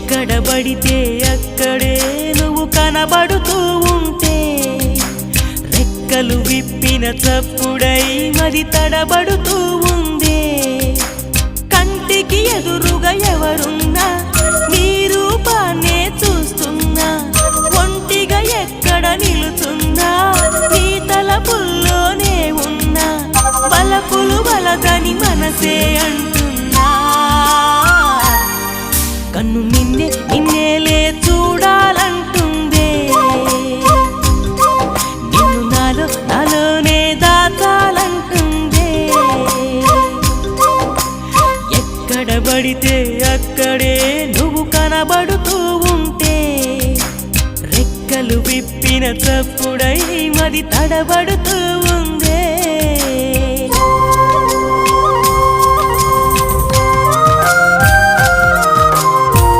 ఎక్కడ పడితే అక్కడే నువ్వు కనబడుతూ ఉంటే రెక్కలు విప్పిన చప్పుడై మది తడబడుతూ ఉందే కంటికి ఎదురుగా ఎవరున్నా నీ రూపాన్నే చూస్తున్నా ఒంటిగా ఎక్కడ నిలుచున్నా నీ తలపుల్లోనే ఉన్నా బలపులు బలదని మనసే అంటున్నా కన్ను నిన్నేలే చూడాలంటుందే నిన్ను నాలోనే దాచాలంటుందే ఎక్కడ పడితే అక్కడే నువ్వు కనబడుతూ ఉంటే రెక్కలు విప్పిన చప్పుడై మది తడబడుతూ